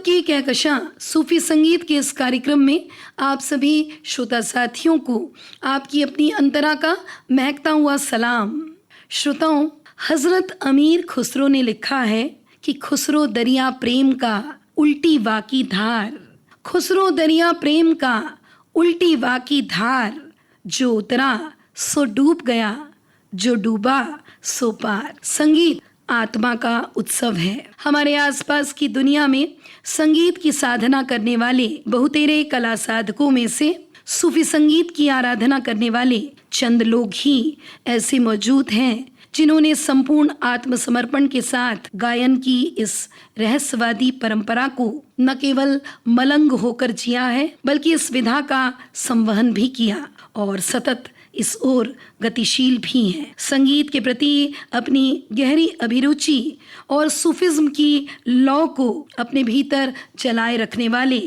गजब की कहकशां सूफी संगीत के इस कार्यक्रम में आप सभी श्रोता साथियों को आपकी अपनी अंतरा का महकता हुआ सलाम। श्रोताओं, हजरत अमीर खुसरो ने लिखा है कि खुसरो दरिया प्रेम का उल्टी वाकी धार, खुसरो दरिया प्रेम का उल्टी वाकी धार, जो उतरा सो डूब गया, जो डूबा सो पार। संगीत आत्मा का उत्सव है। हमारे आसपास की दुनिया में संगीत की साधना करने वाले बहुतेरे कला साधकों में से सूफी संगीत की आराधना करने वाले चंद लोग ही ऐसे मौजूद हैं जिन्होंने संपूर्ण आत्मसमर्पण के साथ गायन की इस रहस्यवादी परंपरा को न केवल मलंग होकर जिया है, बल्कि इस विधा का संवहन भी किया और सतत इस ओर गतिशील भी हैं। संगीत के प्रति अपनी गहरी अभिरुचि और सूफिज्म की लौ को अपने भीतर जलाए रखने वाले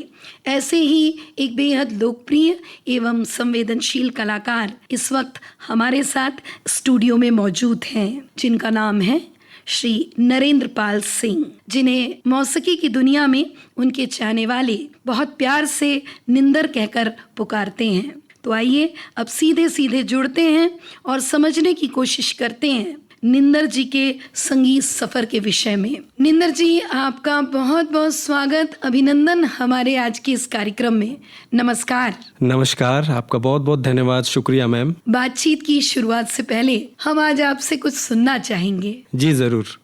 ऐसे ही एक बेहद लोकप्रिय एवं संवेदनशील कलाकार इस वक्त हमारे साथ स्टूडियो में मौजूद हैं, जिनका नाम है श्री नरेंद्र पाल सिंह, जिन्हें मौसीकी की दुनिया में उनके चाहने वाले बहुत प्यार से निंदर कहकर पुकारते हैं। तो आइए अब सीधे सीधे जुड़ते हैं और समझने की कोशिश करते हैं निंदर जी के संगीत सफर के विषय में। निंदर जी, आपका बहुत बहुत स्वागत, अभिनंदन हमारे आज के इस कार्यक्रम में। नमस्कार। नमस्कार, आपका बहुत बहुत धन्यवाद, शुक्रिया मैम। बातचीत की शुरुआत से पहले हम आज आपसे कुछ सुनना चाहेंगे। जी जरूर।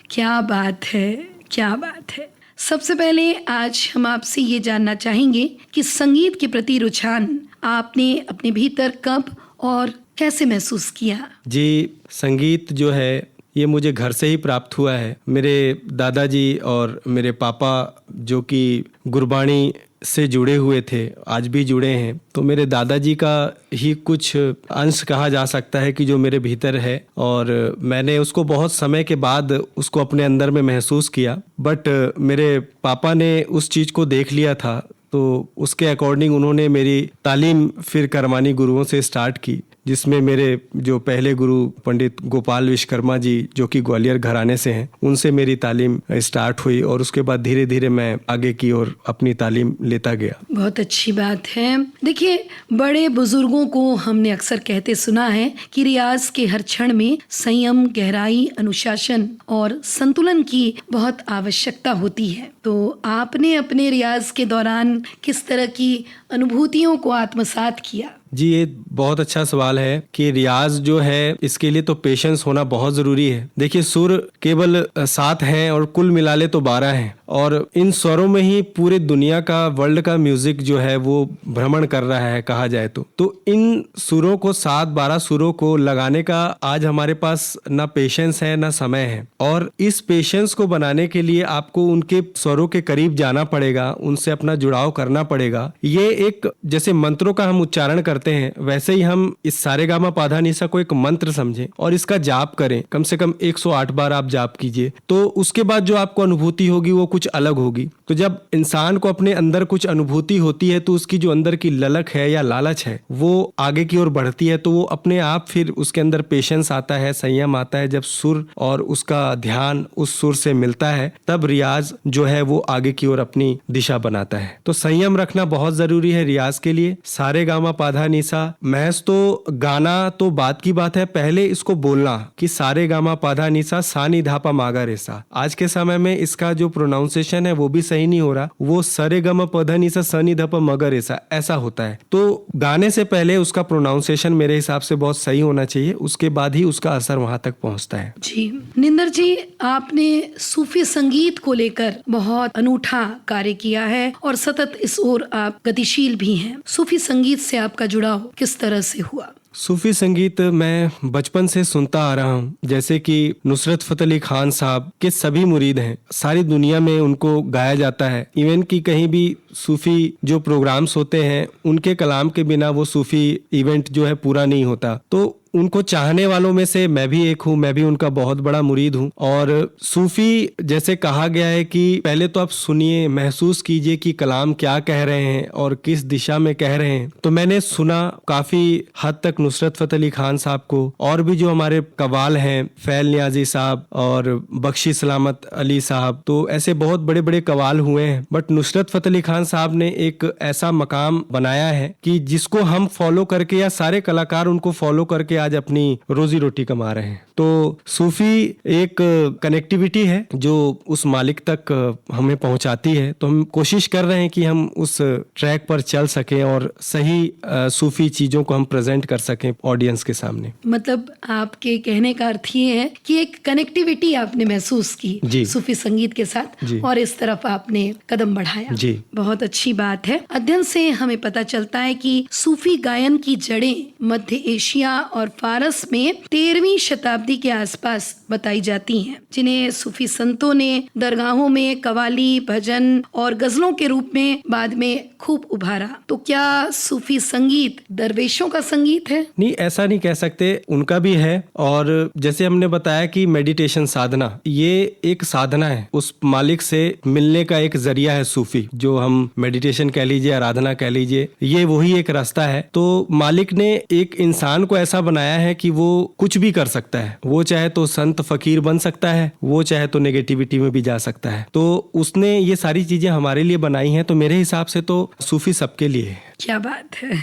क्या बात है, क्या बात है। सबसे पहले आज हम आपसे ये जानना चाहेंगे कि संगीत के प्रति रुझान आपने अपने भीतर कब और कैसे महसूस किया? जी, संगीत जो है ये मुझे घर से ही प्राप्त हुआ है। मेरे दादाजी और मेरे पापा जो कि गुरबाणी से जुड़े हुए थे, आज भी जुड़े हैं, तो मेरे दादाजी का ही कुछ अंश कहा जा सकता है कि जो मेरे भीतर है, और मैंने उसको बहुत समय के बाद उसको अपने अंदर में महसूस किया। बट मेरे पापा ने उस चीज़ को देख लिया था, तो उसके अकॉर्डिंग उन्होंने मेरी तालीम फिर करवानी गुरुओं से स्टार्ट की, जिसमें मेरे जो पहले गुरु पंडित गोपाल विश्वकर्मा जी जो कि ग्वालियर घराने से हैं, उनसे मेरी तालीम स्टार्ट हुई और उसके बाद धीरे धीरे मैं आगे की ओर अपनी तालीम लेता गया। बहुत अच्छी बात है। देखिए, बड़े बुजुर्गों को हमने अक्सर कहते सुना है कि रियाज के हर क्षण में संयम, गहराई, अनुशासन और संतुलन की बहुत आवश्यकता होती है। तो आपने अपने रियाज के दौरान किस तरह की अनुभूतियों को आत्मसात किया? जी, ये बहुत अच्छा सवाल है कि रियाज जो है इसके लिए तो पेशेंस होना बहुत ज़रूरी है। देखिए, सुर केवल 7 हैं और कुल मिला ले तो 12 हैं, और इन स्वरों में ही पूरे दुनिया का, वर्ल्ड का म्यूजिक जो है वो भ्रमण कर रहा है कहा जाए तो इन सुरों को, 7-12 सुरों को लगाने का आज हमारे पास ना पेशेंस है ना समय है। और इस पेशेंस को बनाने के लिए आपको उनके स्वरों के करीब जाना पड़ेगा, उनसे अपना जुड़ाव करना पड़ेगा। ये एक, जैसे मंत्रों का हम उच्चारण करते हैं, वैसे ही हम इस सारेगामा पाधा निसा को एक मंत्र समझें और इसका जाप करें। कम से कम 108 बार आप जाप कीजिए, तो उसके बाद जो आपको अनुभूति होगी वो कुछ अलग होगी। तो जब इंसान को अपने अंदर कुछ अनुभूति होती है तो उसकी जो अंदर की ललक है या लालच है वो आगे की ओर बढ़ती है, तो वो अपने आप फिर उसके अंदर पेशेंस आता है, संयम आता है। जब सुर और उसका ध्यान उस सुर से मिलता है तब रियाज जो है वो आगे की ओर अपनी दिशा बनाता है। तो संयम रखना बहुत जरूरी है रियाज के लिए। सारेगामा पाधा निसा, महज तो गाना तो बात की बात है, पहले इसको बोलना कि सारेगामा पाधा निसा सा नि धा पा मा गा रे सा। आज के समय में इसका जो प्रोनाउंसिएशन है वो भी सही नहीं हो रहा, वो सारेगामा पाधा निसा सा नि धा पा मा गा रे सा ऐसा होता है। तो गाने से पहले उसका प्रोनाउंसिएशन मेरे हिसाब से बहुत सही होना चाहिए, उसके बाद ही उसका असर वहां तक पहुंचता है। जी निंदर जी, आपने सूफी संगीत को लेकर बहुत अनूठा कार्य किया है और सतत इस ओर आप गतिशील भी हैं। सूफी संगीत से आपका जुड़ाव किस तरह से हुआ? सूफी संगीत मैं बचपन से सुनता आ रहा हूँ। जैसे कि नुसरत फतेह अली खान साहब के सभी मुरीद हैं, सारी दुनिया में उनको गाया जाता है। इवन कि कहीं भी सूफी जो प्रोग्राम्स होते हैं उनके कलाम के बिना वो सूफी इवेंट जो है पूरा नहीं होता। तो उनको चाहने वालों में से मैं भी एक हूँ, मैं भी उनका बहुत बड़ा मुरीद हूँ। और सूफी जैसे कहा गया है कि पहले तो आप सुनिए, महसूस कीजिए कि कलाम क्या कह रहे हैं और किस दिशा में कह रहे हैं। तो मैंने सुना काफी हद तक नुसरत फतेह अली खान साहब को, और भी जो हमारे कवाल हैं, फैल नियाजी साहब और बख्शी सलामत अली साहब, तो ऐसे बहुत बड़े बड़े कवाल हुए हैं। बट नुसरत फतेह अली खान साहब ने एक ऐसा मकाम बनाया है कि जिसको हम फॉलो करके, या सारे कलाकार उनको फॉलो करके आज अपनी रोजी रोटी कमा रहे हैं। तो सूफी एक कनेक्टिविटी है जो उस मालिक तक हमें पहुंचाती है। तो हम कोशिश कर रहे हैं कि हम उस ट्रैक पर चल सकें और सही सूफी चीजों को हम प्रेजेंट कर सकें ऑडियंस के सामने। मतलब आपके कहने का अर्थ ये है कि एक कनेक्टिविटी आपने महसूस की सूफी संगीत के साथ और इस तरफ आपने कदम बढ़ाया। जी, बहुत अच्छी बात है। अध्ययन से हमें पता चलता है कि सूफी गायन की जड़ें मध्य एशिया और फारस में 13वीं शताब्दी के आसपास बताई जाती हैं, जिन्हें सूफी संतों ने दरगाहों में कवाली, भजन और गजलों के रूप में बाद में खूब उभारा। तो क्या सूफी संगीत दरवेशों का संगीत है? नहीं, ऐसा नहीं कह सकते, उनका भी है। और जैसे हमने बताया कि मेडिटेशन साधना, ये एक साधना है, उस मालिक से मिलने का एक जरिया है सूफी, जो हम मेडिटेशन कह लीजिए, आराधना कह लीजिए, ये वही एक रास्ता है। तो मालिक ने एक इंसान को ऐसा बनाया है कि वो कुछ भी कर सकता है। वो चाहे तो संत फकीर बन सकता है, वो चाहे तो नेगेटिविटी में भी जा सकता है। तो उसने ये सारी चीजें हमारे लिए बनाई हैं। तो मेरे हिसाब से तो सूफी सबके लिए है। क्या बात है।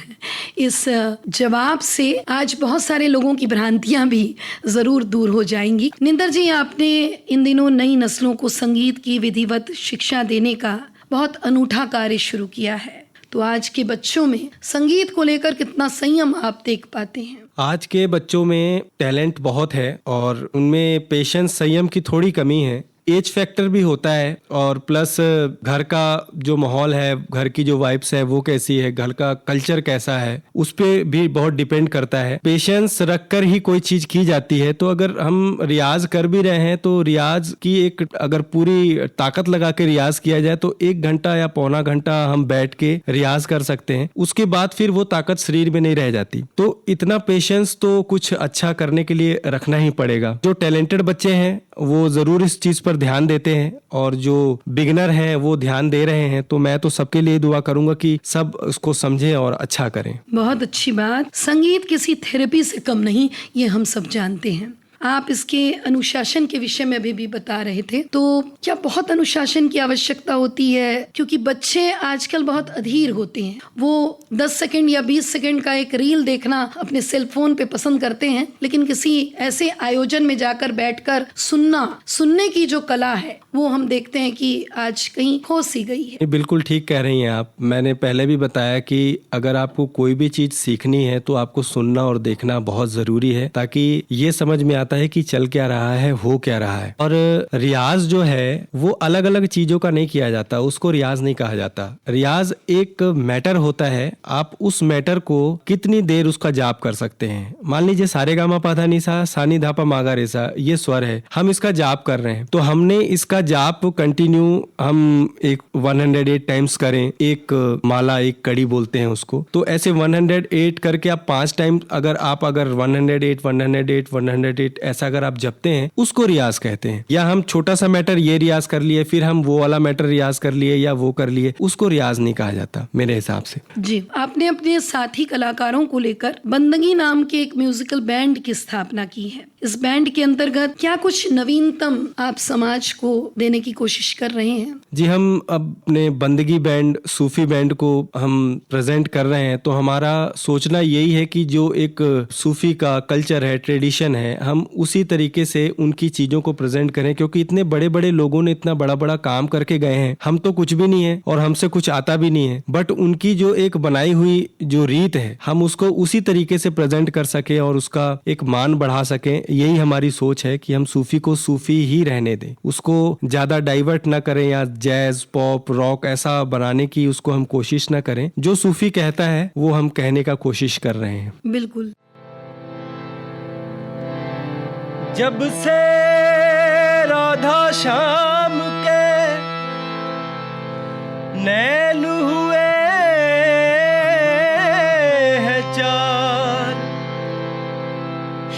इस जवाब से आज बहुत सारे लोगों की भ्रांतियां भी जरूर दूर हो जाएंगी। निंदर जी, आपने इन दिनों नई नस्लों को संगीत की विधिवत शिक्षा देने का बहुत अनूठा कार्य शुरू किया है। तो आज के बच्चों में संगीत को लेकर कितना संयम आप देख पाते हैं? आज के बच्चों में टैलेंट बहुत है और उनमें पेशेंस, संयम की थोड़ी कमी है। एज फैक्टर भी होता है और प्लस घर का जो माहौल है, घर की जो वाइब्स है वो कैसी है, घर का कल्चर कैसा है, उस पे भी बहुत डिपेंड करता है। पेशेंस रखकर ही कोई चीज की जाती है। तो अगर हम रियाज कर भी रहे हैं तो रियाज की एक, अगर पूरी ताकत लगा के रियाज किया जाए तो 1 घंटा या पौना घंटा हम बैठ के रियाज कर सकते हैं। उसके बाद फिर वो ताकत शरीर में नहीं रह जाती। तो इतना पेशेंस तो कुछ अच्छा करने के लिए रखना ही पड़ेगा। जो टैलेंटेड बच्चे हैं वो जरूर इस चीज पर ध्यान देते हैं और जो बिगिनर हैं वो ध्यान दे रहे हैं। तो मैं तो सबके लिए दुआ करूंगा कि सब उसको समझें और अच्छा करें। बहुत अच्छी बात। संगीत किसी थेरेपी से कम नहीं, ये हम सब जानते हैं। आप इसके अनुशासन के विषय में अभी भी बता रहे थे, तो क्या बहुत अनुशासन की आवश्यकता होती है? क्योंकि बच्चे आजकल बहुत अधीर होते हैं, वो 10 सेकंड या 20 सेकंड का एक रील देखना अपने सेल फोन पे पसंद करते हैं, लेकिन किसी ऐसे आयोजन में जाकर बैठकर सुनने की जो कला है वो हम देखते हैं कि आज कहीं खो सी गई है। बिल्कुल ठीक कह रही हैं आप। मैंने पहले भी बताया कि अगर आपको कोई भी चीज सीखनी है तो आपको सुनना और देखना बहुत जरूरी है, ताकि ये समझ में आता है कि चल क्या रहा है, हो क्या रहा है। और रियाज जो है वो अलग अलग चीजों का नहीं किया जाता, उसको रियाज नहीं कहा जाता। रियाज एक मैटर होता है, आप उस मैटर को कितनी देर उसका जाप कर सकते हैं। मान लीजिए सारे गामा पाधा निसा सानी धापा मागा रेसा, ये स्वर है, हम इसका जाप कर रहे हैं, तो हमने इसका जाप कंटिन्यू हम एक 108 टाइम्स करें। एक माला, एक कड़ी बोलते हैं उसको, तो ऐसे 108 करके आप 5 टाइम अगर 108 ऐसा अगर आप जपते हैं, उसको रियाज कहते हैं। या हम छोटा सा मैटर ये रियाज कर लिए, फिर हम वो वाला मैटर रियाज कर लिए या वो कर लिए, उसको रियाज नहीं कहा जाता मेरे हिसाब से। जी, आपने अपने साथी कलाकारों को लेकर बंदगी नाम के एक म्यूजिकल बैंड की स्थापना की है। इस बैंड के अंतर्गत क्या कुछ नवीनतम आप समाज को देने की कोशिश कर रहे हैं? जी, हम अपने बंदगी बैंड, सूफी बैंड को हम प्रेजेंट कर रहे हैं, तो हमारा सोचना यही है कि जो एक सूफी का कल्चर है, ट्रेडिशन है, हम उसी तरीके से उनकी चीजों को प्रेजेंट करें। क्योंकि इतने बड़े बड़े लोगों ने इतना बड़ा बड़ा काम करके गए हैं, हम तो कुछ भी नहीं है और हमसे कुछ आता भी नहीं है, बट उनकी जो एक बनाई हुई जो रीत है, हम उसको उसी तरीके से प्रेजेंट कर सके और उसका एक मान बढ़ा सकें। यही हमारी सोच है कि हम सूफी को सूफी ही रहने दें, उसको ज्यादा डाइवर्ट ना करें या जैज, पॉप, रॉक ऐसा बनाने की उसको हम कोशिश ना करें। जो सूफी कहता है वो हम कहने का कोशिश कर रहे हैं। बिल्कुल। जब से राधा शाम के नैन हुए हैं चार,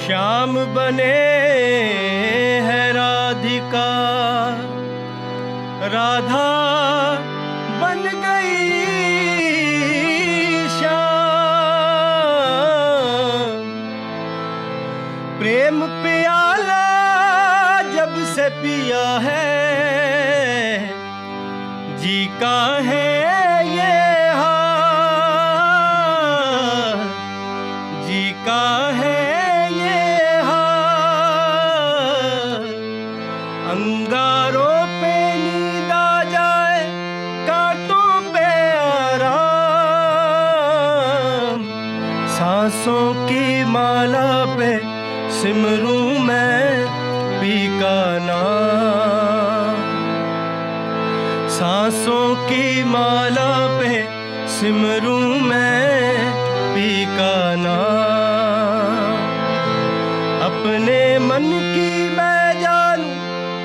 श्याम बने हैं राधिका, राधा बन गई श्याम। प्रेम प्याला जब से पिया है, जी का है ये हाल, जी का है ये हाल। अंगारों पे नींद आ जाए, कांटों पे आराम, सांसों की माला पे सिमरूं मैं पी का नाम। सांसों की माला पे सिमरूं मैं पी का नाम। अपने मन की मैं जानूं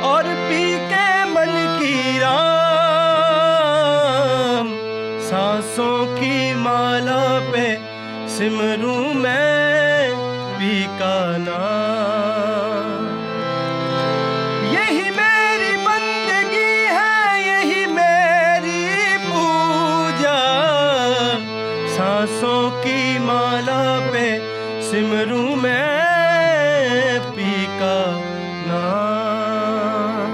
और पी के मन की राम। सांसों की माला पे सिमरूं मैं पी का नाम। यही मेरी बंदगी है, यही मेरी पूजा। सांसों की माला पे सिमरूं मैं पी का नाम।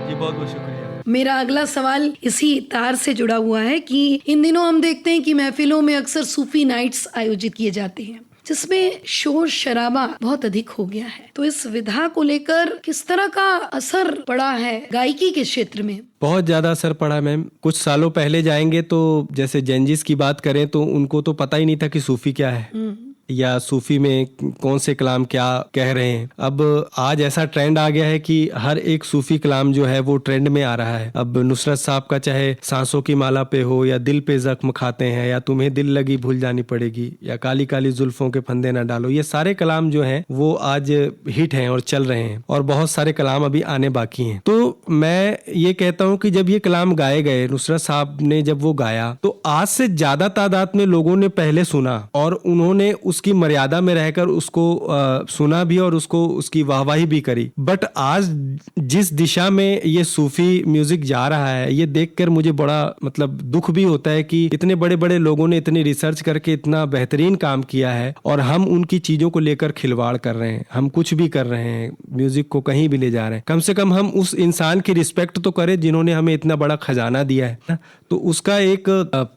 जी, बहुत बहुत शुक्रिया। मेरा अगला सवाल इसी तार से जुड़ा हुआ है कि इन दिनों हम देखते हैं कि महफिलों में अक्सर सूफी नाइट्स आयोजित किए जाते हैं, जिसमें शोर शराबा बहुत अधिक हो गया है। तो इस विधा को लेकर किस तरह का असर पड़ा है गायकी के क्षेत्र में? बहुत ज्यादा असर पड़ा मैम। कुछ सालों पहले जाएंगे तो जैसे जेंजिस की बात करें तो उनको तो पता ही नहीं था कि सूफी क्या है या सूफी में कौन से कलाम क्या कह रहे हैं। अब आज ऐसा ट्रेंड आ गया है कि हर एक सूफी कलाम जो है वो ट्रेंड में आ रहा है। अब नुसरत साहब का चाहे सांसों की माला पे हो, या दिल पे जख्म खाते हैं, या तुम्हें दिल लगी भूल जानी पड़ेगी, या काली काली जुल्फों के फंदे ना डालो, ये सारे कलाम जो हैं वो आज हिट हैं और चल रहे हैं, और बहुत सारे कलाम अभी आने बाकी हैं। तो मैं ये कहता हूँ कि जब ये कलाम गाए गए, नुसरत साहब ने जब वो गाया, तो आज से ज्यादा तादाद में लोगों ने पहले सुना और उन्होंने उसकी मर्यादा में रहकर उसको सुना भी और उसको उसकी वाहवाही भी करी। बट आज जिस दिशा में ये सूफी म्यूजिक जा रहा है, ये देखकर मुझे बड़ा मतलब दुख भी होता है कि इतने बड़े बड़े लोगों ने इतनी रिसर्च करके इतना बेहतरीन काम किया है और हम उनकी चीजों को लेकर खिलवाड़ कर रहे हैं, हम कुछ भी कर रहे हैं, म्यूजिक को कहीं भी ले जा रहे हैं। कम से कम हम उस इंसान की रिस्पेक्ट तो करें जिन्होंने हमें इतना बड़ा खजाना दिया है ना, तो उसका एक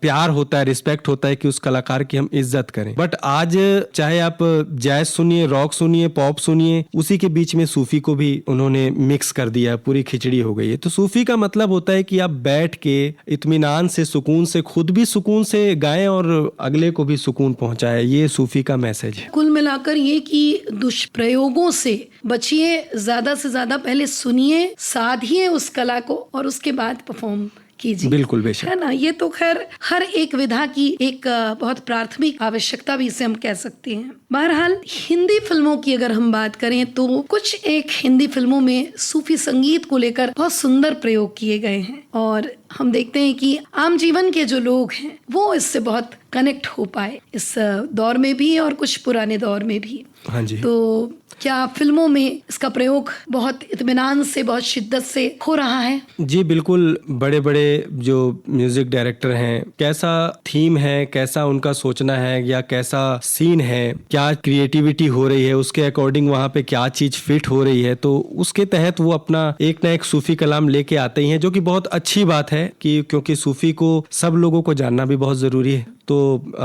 प्यार होता है, रिस्पेक्ट होता है कि उस कलाकार की हम इज्जत करें। बट आज चाहे आप जैज सुनिए, रॉक सुनिए, पॉप सुनिए, उसी के बीच में सूफी को भी उन्होंने मिक्स कर दिया, पूरी खिचड़ी हो गई है। तो सूफी का मतलब होता है कि आप बैठ के इत्मीनान से, सुकून से, खुद भी सुकून से गाएं और अगले को भी सुकून पहुंचाए, ये सूफी का मैसेज है। कुल मिलाकर ये कि दुष्प्रयोगों से बचिए, ज्यादा से ज्यादा पहले सुनिए, साधिए उस कला को और उसके बाद परफॉर्म कीजिए। बिल्कुल बेशक, है ना। ये तो खैर हर एक विधा की एक बहुत प्राथमिक आवश्यकता भी इसे हम कह सकते हैं। बहरहाल हिंदी फिल्मों की अगर हम बात करें तो कुछ एक हिंदी फिल्मों में सूफी संगीत को लेकर बहुत सुंदर प्रयोग किए गए हैं और हम देखते हैं कि आम जीवन के जो लोग हैं वो इससे बहुत कनेक्ट हो पाए, इस दौर में भी और कुछ पुराने दौर में भी। हाँ जी। तो क्या फिल्मों में इसका प्रयोग बहुत इत्मीनान से, बहुत शिद्दत से हो रहा है? जी बिल्कुल। बड़े बड़े जो म्यूजिक डायरेक्टर हैं, कैसा थीम है, कैसा उनका सोचना है या कैसा सीन है, क्या क्रिएटिविटी हो रही है, उसके अकॉर्डिंग वहाँ पे क्या चीज फिट हो रही है, तो उसके तहत वो अपना एक ना एक सूफी कलाम लेके आते ही हैं, जो कि बहुत अच्छी बात है कि क्योंकि सूफी को सब लोगों को जानना भी बहुत जरूरी है। तो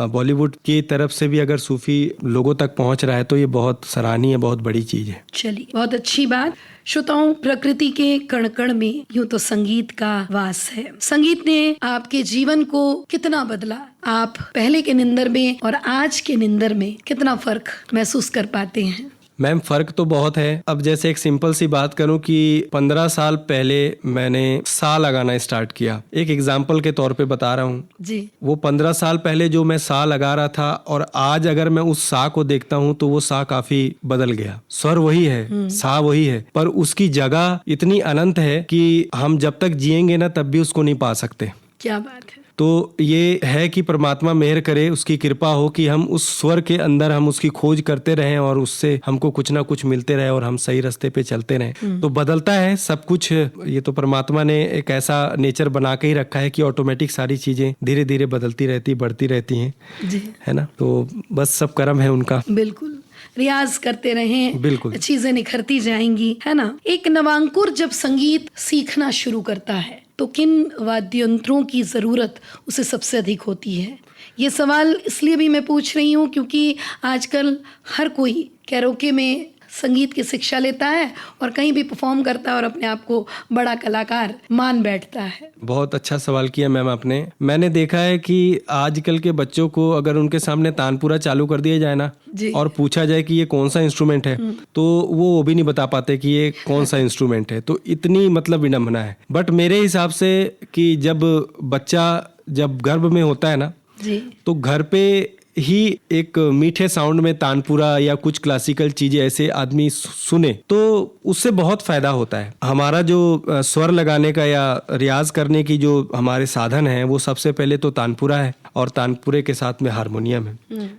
बॉलीवुड की तरफ से भी अगर सूफी लोगों तक पहुंच रहा है तो ये बहुत सराहनीय, बहुत बड़ी चीज है। चलिए, बहुत अच्छी बात। श्रोताओं, प्रकृति के कण कण में यूं तो संगीत का वास है। संगीत ने आपके जीवन को कितना बदला, आप पहले के निंदर में और आज के निंदर में कितना फर्क महसूस कर पाते हैं? मैम फ़र्क तो बहुत है। अब जैसे एक सिंपल सी बात करूं कि 15 साल पहले मैंने सा लगाना स्टार्ट किया, एक एग्जाम्पल के तौर पे बता रहा हूं जी। वो 15 साल पहले जो मैं सा लगा रहा था और आज अगर मैं उस सा को देखता हूं तो वो सा काफी बदल गया। स्वर वही है, सा वही है, पर उसकी जगह इतनी अनंत है कि हम जब तक जिएंगे ना तब भी उसको नहीं पा सकते। क्या बात है। तो ये है कि परमात्मा मेहर करे, उसकी कृपा हो कि हम उस स्वर के अंदर हम उसकी खोज करते रहें और उससे हमको कुछ ना कुछ मिलते रहे और हम सही रास्ते पे चलते रहें। तो बदलता है सब कुछ, ये तो परमात्मा ने एक ऐसा नेचर बना के ही रखा है कि ऑटोमेटिक सारी चीजें धीरे धीरे बदलती रहती, बढ़ती रहती हैं जी, है ना। तो बस सब कर्म है उनका। बिल्कुल, रियाज करते रहें, बिल्कुल, चीजें निखरती जाएंगी, है ना। एक नवांकुर जब संगीत सीखना शुरू करता है तो किन वाद्य यंत्रों की जरूरत उसे सबसे अधिक होती है? ये सवाल इसलिए भी मैं पूछ रही हूँ क्योंकि आजकल हर कोई कैरोके में संगीत की शिक्षा लेता है और कहीं भी परफॉर्म करता है और अपने आप को बड़ा कलाकार मान बैठता है। बहुत अच्छा सवाल किया मैम आपने। मैंने देखा है कि आजकल के बच्चों को अगर उनके सामने तानपुरा चालू कर दिया जाए ना और पूछा जाए कि ये कौन सा इंस्ट्रूमेंट है तो वो भी नहीं बता पाते कि ये कौन सा इंस्ट्रूमेंट है। तो इतनी मतलब विडंबना है। बट मेरे हिसाब से कि जब बच्चा जब गर्भ में होता है ना जी, तो घर पे ही एक मीठे साउंड में तानपुरा या कुछ क्लासिकल चीजें ऐसे आदमी सुने तो उससे बहुत फायदा होता है। हमारा जो स्वर लगाने का या रियाज करने की जो हमारे साधन है वो सबसे पहले तो तानपुरा है और तानपुरे के साथ में हारमोनियम है,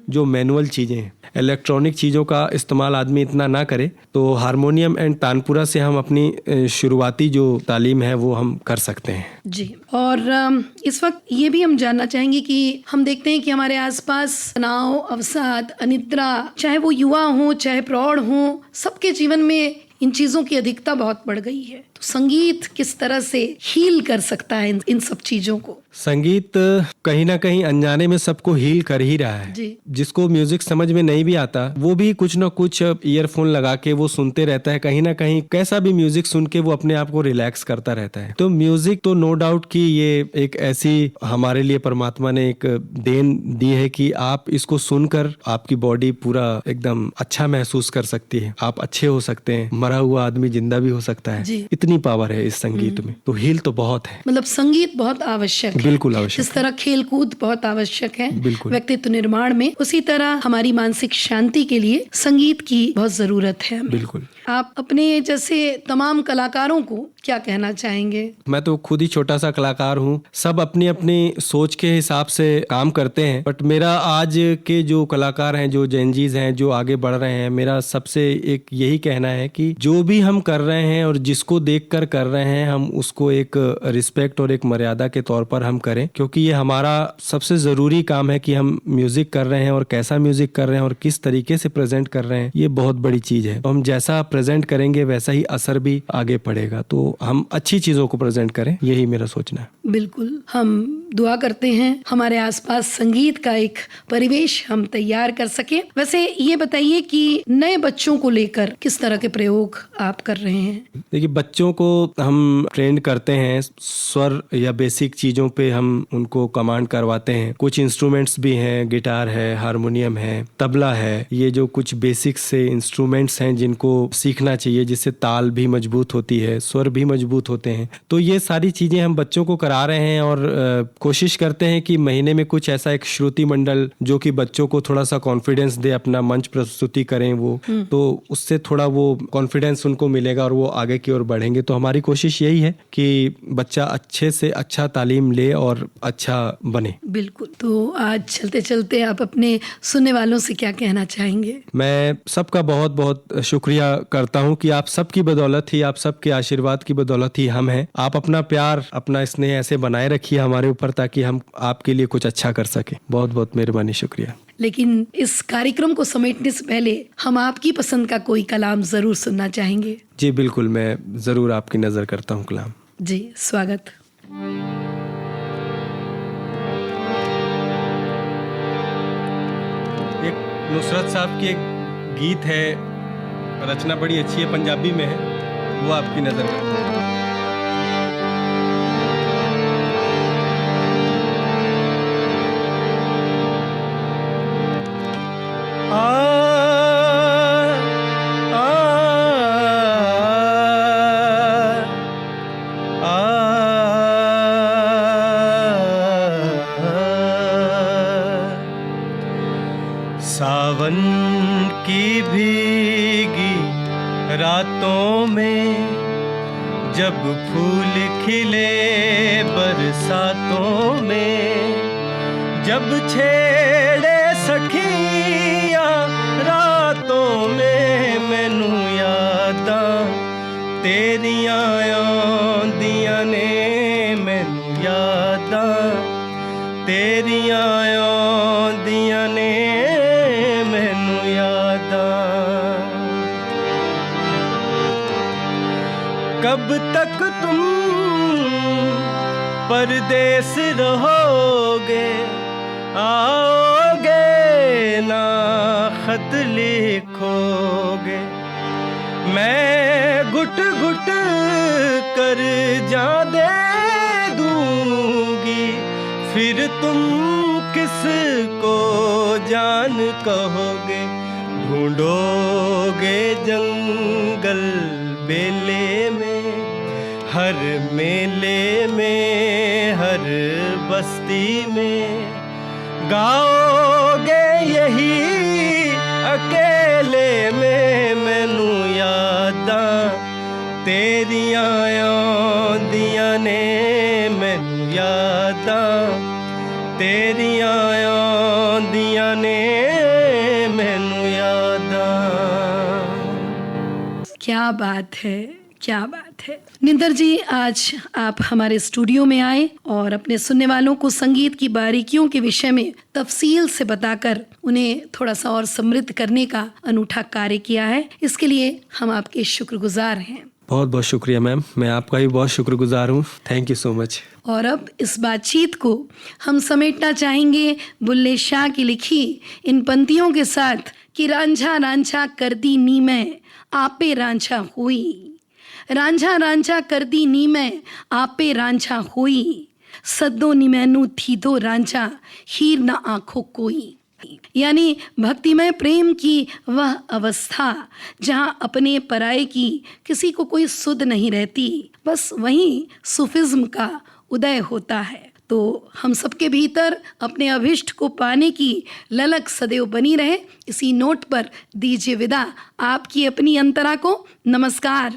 जो मैनुअल चीजें हैं। इलेक्ट्रॉनिक चीजों का इस्तेमाल आदमी इतना ना करे तो हारमोनियम एंड तानपुरा से हम अपनी शुरुआती जो तालीम है वो हम कर सकते हैं। जी, और इस वक्त ये भी हम जानना चाहेंगे कि हम देखते हैं कि हमारे आसपास तनाव, अवसाद, अनिद्रा, चाहे वो युवा हो चाहे प्रौढ़ हो, सबके जीवन में इन चीजों की अधिकता बहुत बढ़ गई है। तो संगीत किस तरह से हील कर सकता है इन सब चीजों को? संगीत कहीं ना कहीं अनजाने में सबको हील कर ही रहा है जी। जिसको म्यूजिक समझ में नहीं भी आता वो भी कुछ ना कुछ ईयरफोन लगा के वो सुनते रहता है। कहीं ना कहीं कैसा भी म्यूजिक सुन के वो अपने आप को रिलैक्स करता रहता है। तो म्यूजिक तो नो डाउट कि ये एक ऐसी हमारे लिए परमात्मा ने एक देन दी है कि आप इसको सुनकर आपकी बॉडी पूरा एकदम अच्छा महसूस कर सकती है, आप अच्छे हो सकते हैं, मरा हुआ आदमी जिंदा भी हो सकता है। इतनी पावर है इस संगीत में। तो हील तो बहुत है, मतलब संगीत बहुत आवश्यक है। बिल्कुल आवश्यक। जिस तरह खेल कूद बहुत आवश्यक है व्यक्तित्व निर्माण में, उसी तरह हमारी मानसिक शांति के लिए संगीत की बहुत जरूरत है। बिल्कुल। आप अपने जैसे तमाम कलाकारों को क्या कहना चाहेंगे? मैं तो खुद ही छोटा सा कलाकार हूँ। सब अपनी अपनी सोच के हिसाब से काम करते हैं, बट मेरा आज के जो कलाकार हैं, जो जेनजीज हैं, जो आगे बढ़ रहे हैं, मेरा सबसे एक यही कहना है कि जो भी हम कर रहे हैं और जिसको देखकर कर रहे हैं, हम उसको एक रिस्पेक्ट और एक मर्यादा के तौर पर हम करें, क्योंकि ये हमारा सबसे ज़रूरी काम है कि हम म्यूज़िक कर रहे हैं और कैसा म्यूज़िक कर रहे हैं और किस तरीके से प्रेजेंट कर रहे हैं, ये बहुत बड़ी चीज़ है। हम जैसा प्रेजेंट करेंगे वैसा ही असर भी आगे पड़ेगा, तो हम अच्छी चीज़ों को प्रेजेंट करें, यही मेरा सोचना है। बिल्कुल, हम दुआ करते हैं हमारे आसपास संगीत का एक परिवेश हम तैयार कर सके। वैसे ये बताइए कि नए बच्चों को लेकर किस तरह के प्रयोग आप कर रहे हैं? देखिए, बच्चों को हम ट्रेंड करते हैं, स्वर या बेसिक चीज़ों पे हम उनको कमांड करवाते हैं। कुछ इंस्ट्रूमेंट्स भी हैं, गिटार है, हारमोनियम है, तबला है, ये जो कुछ बेसिक से इंस्ट्रूमेंट्स हैं जिनको सीखना चाहिए, जिससे ताल भी मजबूत होती है, स्वर भी मजबूत होते हैं। तो ये सारी चीज़ें हम बच्चों को करा रहे हैं और कोशिश करते हैं कि महीने में कुछ ऐसा एक श्रुति मंडल जो कि बच्चों को थोड़ा सा कॉन्फिडेंस दे, अपना मंच प्रस्तुति करें वो, तो उससे थोड़ा वो कॉन्फिडेंस उनको मिलेगा और वो आगे की ओर बढ़ेंगे। तो हमारी कोशिश यही है कि बच्चा अच्छे से अच्छा तालीम ले और अच्छा बने। बिल्कुल, तो आज चलते चलते आप अपने सुनने वालों से क्या कहना चाहेंगे? मैं सबका बहुत बहुत शुक्रिया करता हूँ कि आप सबकी बदौलत ही, आप सबके आशीर्वाद की बदौलत ही हम हैं। आप अपना प्यार, अपना स्नेह ऐसे बनाए रखिए हमारे ऊपर, ताकि हम आपके लिए कुछ अच्छा कर सकें। बहुत बहुत मेहरबानी, शुक्रिया। लेकिन इस कार्यक्रम को समेटने से पहले हम आपकी पसंद का कोई कलाम जरूर सुनना चाहेंगे। जी बिल्कुल, मैं ज़रूर आपकी नज़र करता हूँ कलाम। जी, स्वागत। एक नुसरत साहब की एक गीत है, रचना बड़ी अच्छी है, पंजाबी में है, वो आपकी नज़र करता हूँ। सावन की भीगी रातों में जब फूल खिले बरसातों में, जब छेड़े सखियां रातों में, मैनू यादां तेरियां आंदियां ने, मैनू यादां तेरियां आंदियां ने, मैनू यादां। कब तक तुम परदेस रहोगे, आओगे ना खत लिखोगे, मैं घुट घुट कर जा दे दूंगी, फिर तुम किसको जान कहोगे, ढूंढोगे जंगल बेले में, हर मेले में, हर बस्ती में, गाओगे यही अकेले में, मैनू यादां तेरियां आंदियां ने, मैनू यादां तेरियां आंदियां ने, मैनू यादां। क्या बात है, क्या बात है। निंदर जी, आज आप हमारे स्टूडियो में आए और अपने सुनने वालों को संगीत की बारीकियों के विषय में तफसील से बताकर उन्हें थोड़ा सा और समृद्ध करने का अनूठा कार्य किया है। इसके लिए हम आपके शुक्रगुजार हैं। बहुत बहुत शुक्रिया मैम, मैं आपका भी बहुत शुक्रगुजार हूँ। Thank you so much. और अब इस बातचीत को हम समेटना चाहेंगे बुल्ले शाह की लिखी इन पंक्तियों के साथ कि रांझा रांझा कर दी नी मैं आपे रांझा हुई, रांझा रांझा कर दी नी मैं आपे रांझा हुई, सद्दो नी मैनू थी दो रांझा हीर ना आंखों कोई। यानी भक्तिमय प्रेम की वह अवस्था जहाँ अपने पराये की किसी को कोई सुध नहीं रहती, बस वहीं सूफिज्म का उदय होता है। तो हम सबके भीतर अपने अभिष्ट को पाने की ललक सदैव बनी रहे। इसी नोट पर दीजिए विदा आपकी अपनी अंतरा को। नमस्कार।